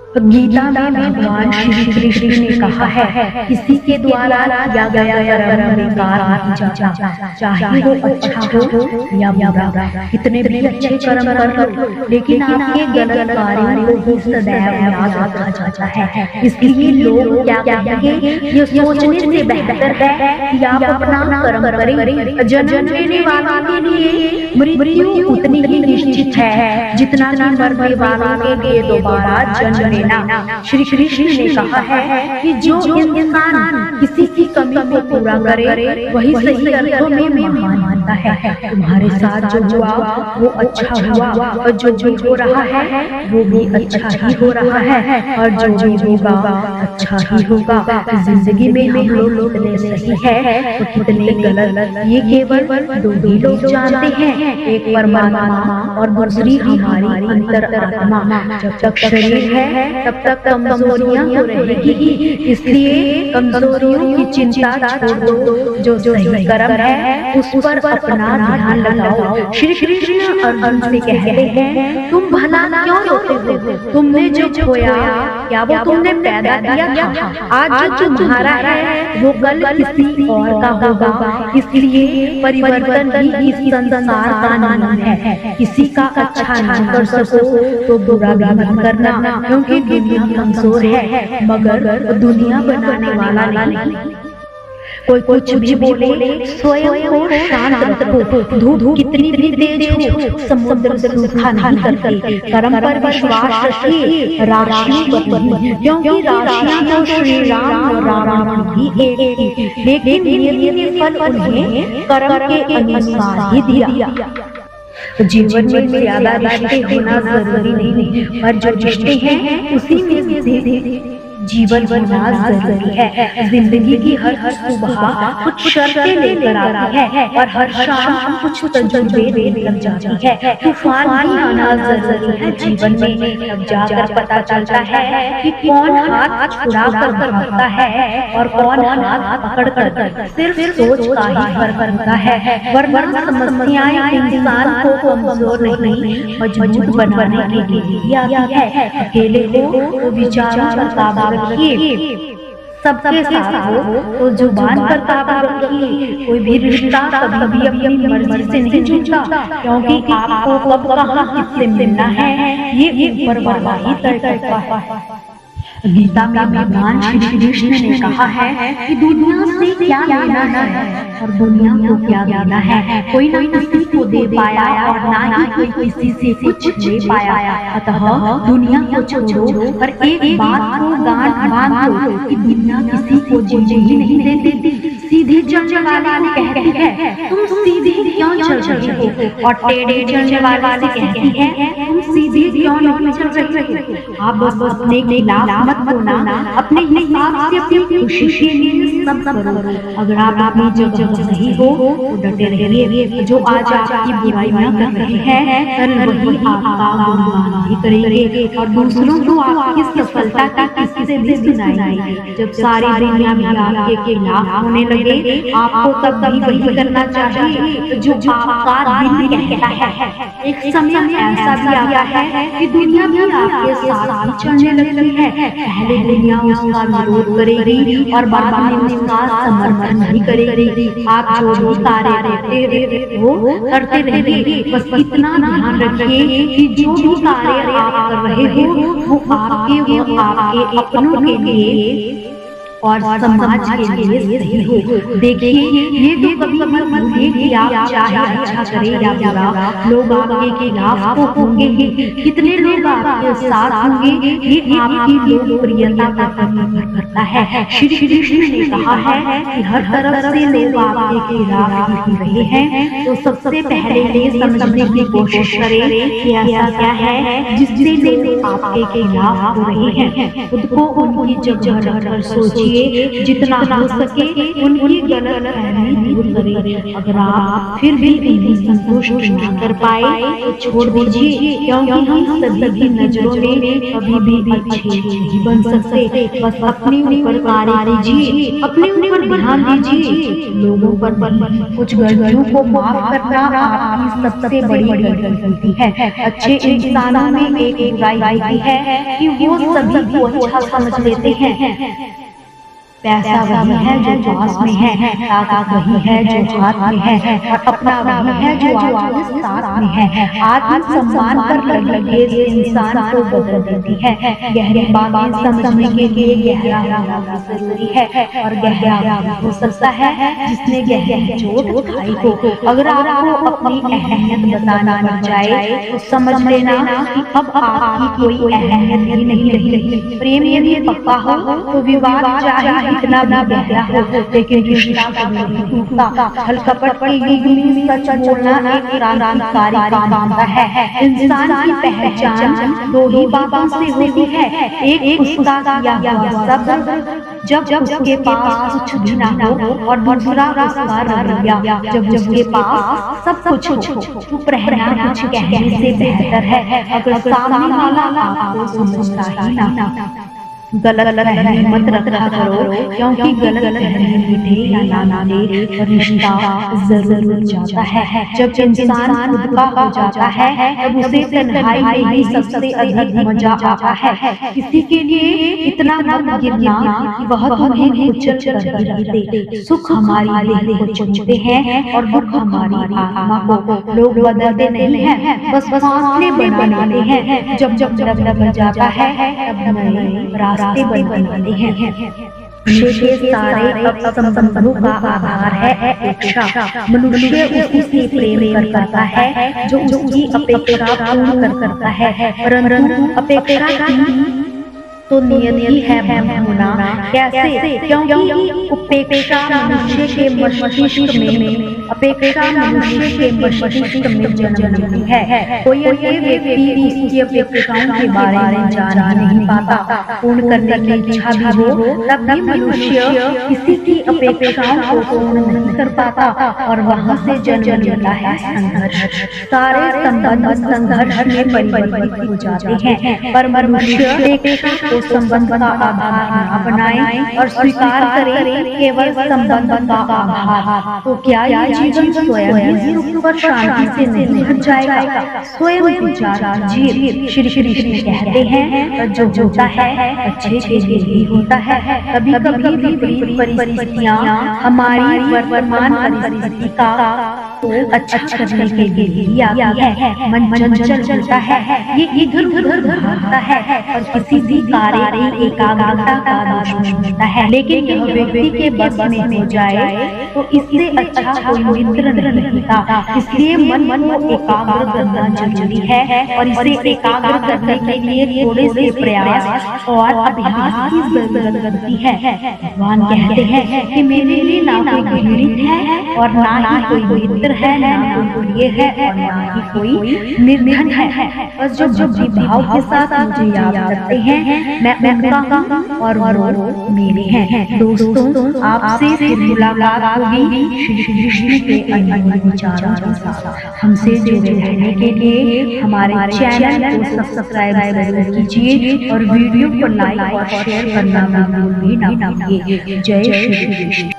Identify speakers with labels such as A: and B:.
A: गीता में भगवान श्री कृष्ण ने कहा है, किसी के द्वारा किया गया कर्म बेकार नहीं जाता, चाहे वो अच्छा हो या बुरा। कितने भी अच्छे कर्म कर लो, लेकिन आपके गलत कार्यों को भी सदैव याद रखा जाता है। इसलिए लोग क्या कहेंगे, ये सोचने से बेहतर है कि आप अपना कर्म करें। जन्म लेने वालों के लिए मृत्यु उतनी ही निश्चित है जितना कि मरने वालों के लिए दोबारा जन्म लेना। श्री कृष्ण ने कहा है कि जो इंसान किसी की कमी को पूरा करे वही सही अर्थों में महान मानता है। तुम्हारे साथ जो हुआ वो अच्छा हुआ, और जो हो रहा है वो भी अच्छा ही हो रहा है, और जो होगा अच्छा ही होगा। जिंदगी में हम लोग कितने सही है और कितने गलत, ये केवल दो ही लोग जानते हैं, एक परमात्मा और दूसरी हमारी अंतरात्मा। जब तक शरीर है तब तक कमजोरियां तो रहेगी, इसलिए कमजोरियों की चिंता छोड़ दो, जो सही कर्म है उस पर अपना ध्यान लगाओ। श्री कृष्ण अर्जुन से कहते हैं, तुम भला क्यों रोते हो? तुमने जो खोया क्या वो तुमने पैदा किया था? आज जो तुम्हारा है वो कल किसी और का होगा। इसलिए परिवर्तन ही इस संसार का नियम है। किसी का अच्छा ना कर सको तो बुरा भी मत करना, क्योंकि दुनिया कमजोर है मगर दुनिया बनाने वाला नहीं। कोई कुछ भी बोले, स्वयं को शांत रखो। धूप कितनी भी तेज हो समुद्र सूखा नहीं करती। कर्म पर विश्वास रखिए, राशियों पर नहीं, क्योंकि राशियां तो श्री राम और रावण भी एक थी, लेकिन नियति ने फल उन्हें कर्म के अनुसार ही दिया। जीवन में ज्यादा रिश्ते होना जरूरी नहीं, पर जो रिश्ते हैं उसी में जीवन होना जरूरी है। जिंदगी की हर सुबह कुछ शर्तें लेकर आती है और हर शाम कुछ तजुर्बे लेकर जाती है। तूफान भी आना जरूरी है जीवन में, तब जाकर पता चलता है कि कौन हाथ छुड़ा कर भागता है और कौन हाथ पकड़ कर। सिर्फ सोच का ही फर्क होता है, वरना समस्याएं इंसान को कमजोर नहीं मजबूत बनाने के लिए आती है। अकेले हो तो विचारों पर काबू रखिए, सबके साथ हो तो जुबान पर काबू रखिए। कोई भी रिश्ता कभी भी अपनी मर्जी से नहीं छूटता, क्योंकि आपको कब कहाँ किससे मिलना है ये ऊपर वाला ही तय करता है। गीता में भगवान श्री कृष्ण ने कहा है कि दुनिया से क्या लेना है और दुनिया को क्या देना है। कोई ना किसी को दे पाया और ना ही कोई किसी से कुछ ले पाया, अतः दुनिया को छोड़ो, पर एक बात को गांठ बांध लो कि दुनिया किसी को जीने ही नहीं देती। सीधे चलने वाले कहती है, तुम सीधे क्यों चल रहे हो, और टेढ़े चलने वाले से कहती है, तुम सीधे क्यों नहीं चल रहे हो। आप बस अपने खिलाफ मत बोलना, अपने हिसाब से अपनी खुशी के लिए सब करो। अगर आप अपनी जगह सही हो तो डटे रहिए। जो आज आपकी बुराई न कर रहे हैं कल वही आपका गुणगान भी करेंगे, और दूसरों को आपकी सफलता का किस्से भी सुनाएंगे। जब सारी दुनिया भी आपके खिलाफ होने लगे, आपको तब भी वही करना चाहिए जो आपका दिल कहता है। एक समय ऐसा भी आता है कि दुनिया भी आपके साथ चलने लगती है। पहले दुनिया उसका विरोध करेगी और बाद में उसका समर्थन भी करेगी। आप जो भी कार्य करते रहिए, बस इतना ध्यान रखिए कि जो भी कार्य आप कर रहे हो वो आपके अपनों के लिए और समाज के लिए सही हो। देखिए, ये तो कभी भूलिए कि आप चाहे अच्छा करें या बुरा, लोग आपके खिलाफ तो होंगे ही। कितने लोग आपके साथ होंगे ये आपकी लोकप्रियता पर निर्भर करता है। श्री कृष्ण ने कहा है कि हर तरफ से लोग आपके खिलाफ हो रहे हैं, तो सबसे पहले ये समझने की कोशिश करें कि ऐसा क्या है जिससे लोग आपके खिलाफ हो रहे हैं। खुद को उनकी जगह रखकर सोचिए सोचिए, जितना हो सके उनकी गलतफहमी दूर करें। अगर आप फिर भी उन्हें संतुष्ट ना कर पाए तो छोड़ दीजिए, क्योंकि हम सभी की नजरों में कभी भी अच्छे नहीं बन सकते। बस अपने ऊपर कार्य कीजिए, अपने ऊपर ध्यान दीजिए। लोगों पर कुछ गलतियों को माफ करना आपकी सबसे बड़ी गलती होती है। अच्छे इंसानों में एक बुराई होती है कि वो सभी को अच्छा समझ लेते हैं। पैसा वही है जो पास में है, ताकत वही है जो हाथ में है, और अपना वही है जो आपके साथ में है। आत्म सम्मान पर लगे इंसान को बदल देती है। गहरी बातें समझने के लिए गहरा होना जरूरी है, और गहरा हो सकता है जिसने गहरी चोट खाई हो। अगर आपको अपनी अहमियत बताना पड़ जाए तो समझ लेना कि अब आपकी कोई अहमियत ही नहीं रही। प्रेम यदि पक्का हो तो विवाद चाहे इतना भी गहरा हो, लेकिन रिश्ता कभी नहीं टूटता। छल कपट के युग में सच बोलना एक क्रांतिकारी काम है। इंसान की पहचान दो ही बातों से होती है, एक उसका किया हुआ सब जब उसके पास कुछ भी ना हो, और दूसरा उसका रवैया जब उसके पास सब कुछ हो। चुप रहना कुछ कहने से बेहतर है अगर सामने वाला आपको समझता ही ना। गलत फहमी मत रखा करो, क्योंकि गलत फहमी मीठे या नाने रिश्ता जरूर जाता है। जब इंसान खुद का हो जाता है तब उसे तन्हाई में ही सबसे अधिक मजा आता है। किसी के लिए इतना मत गिरना कि वह तुम्हें कुचल कर दे। सुख हमारी दिल को चुनते हैं और दुख हमारी आत्मा को। लोग बदलते नहीं हैं, बस फासले बनाते हैं। जब जब लग जाता है तब नए रास्ते बनाते हैं। के सारे संबंधों का आधार है अपेक्षा। मनुष्य उसी से प्रेम करता है जो उसकी अपेक्षा पूर्ण करता है, परंतु अपेक्षा की तो नियत ही है होना। कैसे? क्योंकि उपेक्षा मनुष्य के मस्तिष्क में जन्म लेती है। कोई व्यक्ति उसकी अपेक्षाओं के बारे में जान नहीं पाता। पूर्ण करने की इच्छा भी हो तब भी मनुष्य किसी की अपेक्षाओं को पूर्ण नहीं कर पाता, और वहाँ से जन्म लेता है संघर्ष। सारे संबंध संघर्ष में परिवर्तित हो जाते हैं, पर मनुष्य अपेक्षा संबंध का आधार ना बनाए और स्वीकार करें केवल संबंध का आधार, तो क्या ये जीवन स्वयं ही सुख और शांति से नहीं हट जाएगा? स्वयं विचार कीजिए। श्री कृष्ण कहते हैं जो होता है अच्छे के लिए ही होता है। कभी कभी विपरीत परिस्थितियाँ हमारी वर्तमान परिस्थिति का तो अच्छा करने के लिए ही आती है। मन चंचल चलता है, ये इधर उधर भागता है और किसी भी कार्य की एकाग्रता का दुश्मन होता है। लेकिन यह व्यक्ति के बस में हो जाए तो इससे अच्छा कोई मित्र नहीं था। इसलिए मन को एकाग्र करना जरूरी है, और इसे एकाग्र करने के लिए थोड़े से प्रयास और अभ्यास की जरूरत होती है। भगवान कहते हैं कि मेरे लिए ना कोई पीड़ित है और ना ही कोई मित्र है, ना कोई प्रिय है और ना ही कोई निर्धन है। बस जो भाव के साथ मुझे याद करते हैं मैं उनका और वो मेरे हैं। दोस्तों, आपसे फिर मुलाकात होगी श्री कृष्ण के अनमोल विचारों के साथ। हमसे जुड़े रहने के लिए हमारे चैनल को सब्सक्राइब जरूर कीजिए और वीडियो को लाइक और शेयर करना बिल्कुल भी ना भूलिए। जय श्री कृष्ण।